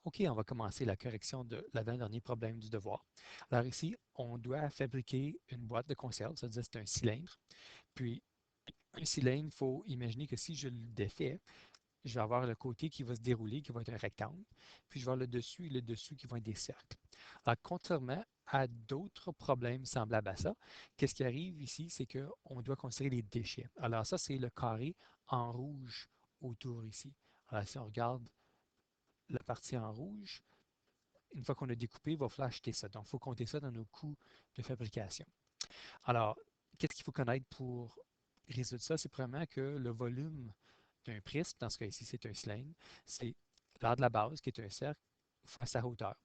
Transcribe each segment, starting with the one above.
OK, on va commencer la correction de l'avant-dernier problème du devoir. Alors ici, on doit fabriquer une boîte de conserve, c'est-à-dire c'est un cylindre. Puis, un cylindre, il faut imaginer que si je le défais, je vais avoir le côté qui va se dérouler, qui va être un rectangle, puis je vais avoir le dessus et le dessous qui vont être des cercles. Alors, contrairement à d'autres problèmes semblables à ça, qu'est-ce qui arrive ici, c'est qu'on doit considérer les déchets. Alors ça, c'est le carré en rouge autour ici. Alors si on regarde la partie en rouge, une fois qu'on a découpé, il va falloir acheter ça. Donc, il faut compter ça dans nos coûts de fabrication. Alors, qu'est-ce qu'il faut connaître pour résoudre ça? C'est premièrement que le volume d'un prisme, dans ce cas ici, c'est un cylindre, c'est l'aire de la base, qui est un cercle, fois sa hauteur.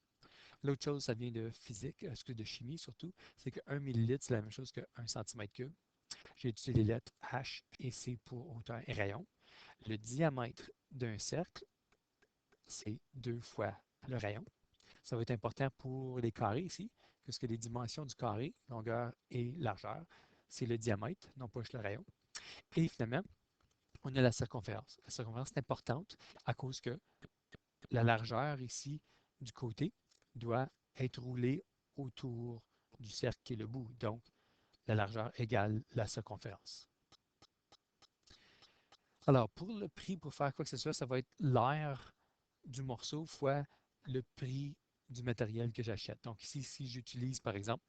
L'autre chose, ça vient de physique, de chimie surtout, c'est qu'un millilitre, c'est la même chose qu'un centimètre cube. J'ai utilisé les lettres H et C pour hauteur et rayon. Le diamètre d'un cercle, c'est 2 fois le rayon. Ça va être important pour les carrés ici, puisque les dimensions du carré, longueur et largeur, c'est le diamètre, non pas juste le rayon. Et finalement, on a la circonférence. La circonférence est importante à cause que la largeur ici du côté doit être roulée autour du cercle qui est le bout. Donc, la largeur égale la circonférence. Alors, pour le prix, pour faire quoi que ce soit, ça va être l'aire du morceau fois le prix du matériel que j'achète. Donc ici, si j'utilise par exemple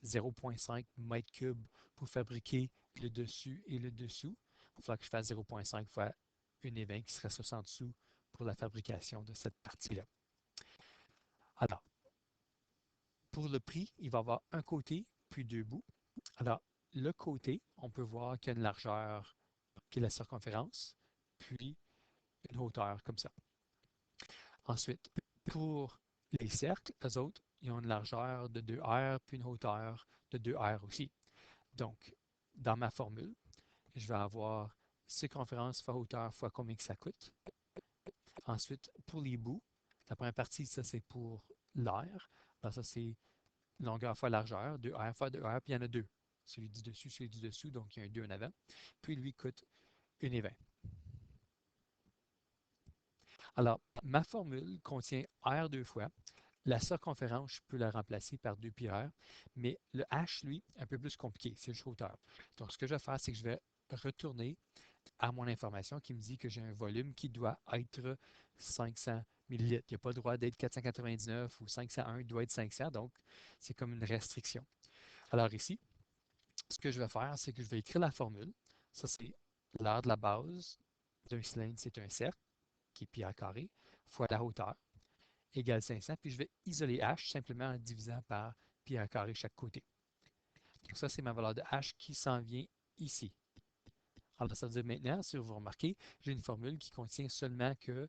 0,5 mètres cubes pour fabriquer le dessus et le dessous, il va falloir que je fasse 0,5 fois 1,20 qui serait 60 sous pour la fabrication de cette partie-là. Alors, pour le prix, il va y avoir un côté puis deux bouts. Alors, le côté, on peut voir qu'il y a une largeur qui est la circonférence, puis une hauteur comme ça. Ensuite, pour les cercles, eux autres, ils ont une largeur de 2R puis une hauteur de 2R aussi. Donc, dans ma formule, je vais avoir circonférence fois hauteur fois combien que ça coûte. Ensuite, pour les bouts, la première partie, ça c'est pour l'air. Alors ça c'est longueur fois largeur, 2R fois 2R, puis il y en a deux. Celui du dessous, donc il y a un 2 en avant. Puis lui coûte 1,20. Alors, ma formule contient R deux fois. La circonférence, je peux la remplacer par 2 pi r, mais le h, lui, un peu plus compliqué, c'est juste hauteur. Donc, ce que je vais faire, c'est que je vais retourner à mon information qui me dit que j'ai un volume qui doit être 500 millilitres. Il n'y a pas le droit d'être 499 ou 501, il doit être 500, donc c'est comme une restriction. Alors ici, ce que je vais faire, c'est que je vais écrire la formule. Ça, c'est l'aire de la base d'un cylindre, c'est un cercle, qui est pi r carré, fois la hauteur égale 500, puis je vais isoler h simplement en divisant par pi r carré chaque côté. Donc ça, c'est ma valeur de h qui s'en vient ici. Alors, ça veut dire maintenant, si vous remarquez, j'ai une formule qui contient seulement que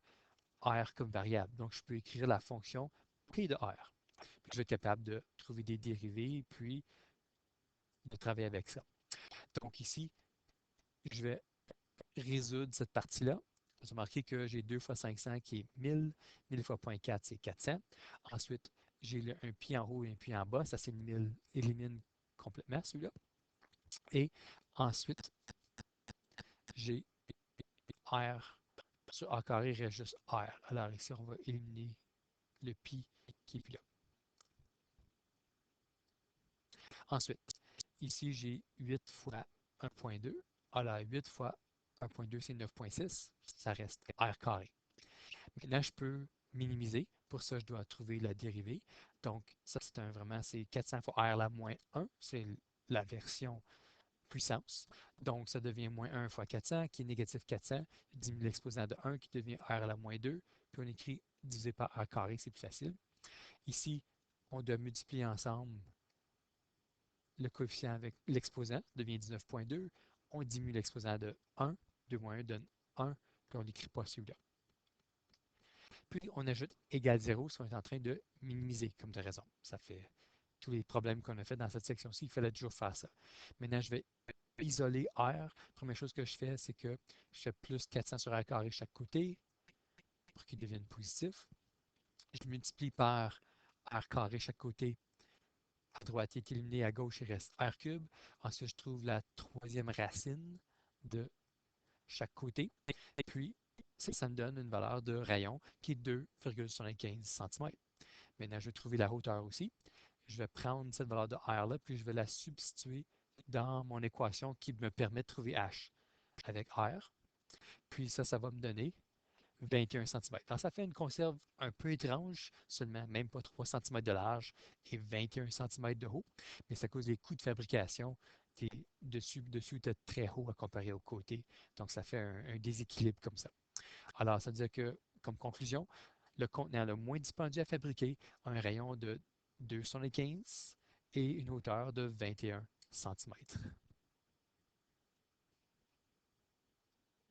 r comme variable. Donc, je peux écrire la fonction p de r. Puis, je vais être capable de trouver des dérivés, puis de travailler avec ça. Donc ici, je vais résoudre cette partie-là. Vous remarquez que j'ai 2 fois 500 qui est 1000. 1000 fois 0,4, c'est 400. Ensuite, j'ai un pied en haut et un pied en bas. Ça, c'est le 1000 élimine complètement celui-là. Et ensuite, j'ai R sur A carré, il reste juste R. Alors ici, on va éliminer le pi qui est plus là. Ensuite, ici, j'ai 8 fois 1,2. Alors 8 fois 1,2, c'est 9,6. Ça reste R carré. Maintenant, je peux minimiser. Pour ça, je dois trouver la dérivée. Donc, ça, vraiment, c'est 400 fois R à la moins 1. C'est la version puissance. Donc, ça devient moins 1 fois 400, qui est négatif 400. Je diminue l'exposant de 1, qui devient R à la moins 2. Puis, on écrit divisé par R carré, c'est plus facile. Ici, on doit multiplier ensemble le coefficient avec l'exposant, devient 19,2. On diminue l'exposant de 1. 2 moins 1 donne 1, puis on n'écrit pas celui-là. Puis, on ajoute égal 0 si on est en train de minimiser, comme tu as raison. Ça fait tous les problèmes qu'on a fait dans cette section-ci, il fallait toujours faire ça. Maintenant, je vais isoler R. Première chose que je fais, c'est que je fais plus 400 sur R carré chaque côté pour qu'il devienne positif. Je multiplie par R carré chaque côté. À droite, il est éliminé, à gauche, il reste R cube. Ensuite, je trouve la troisième racine de chaque côté. Puis, Ça me donne une valeur de rayon qui est 2,75 cm. Maintenant, je vais trouver la hauteur aussi. Je vais prendre cette valeur de R-là, puis je vais la substituer dans mon équation qui me permet de trouver H avec R. Puis ça va me donner 21 cm. Alors, ça fait une conserve un peu étrange, seulement même pas 3 cm de large et 21 cm de haut, mais c'est à cause des coûts de fabrication. Dessus était très haut à comparer au côté, donc ça fait un déséquilibre comme ça. Alors, ça veut dire que, comme conclusion, le contenant le moins dispendieux à fabriquer a un rayon de 2,75 et une hauteur de 21 cm.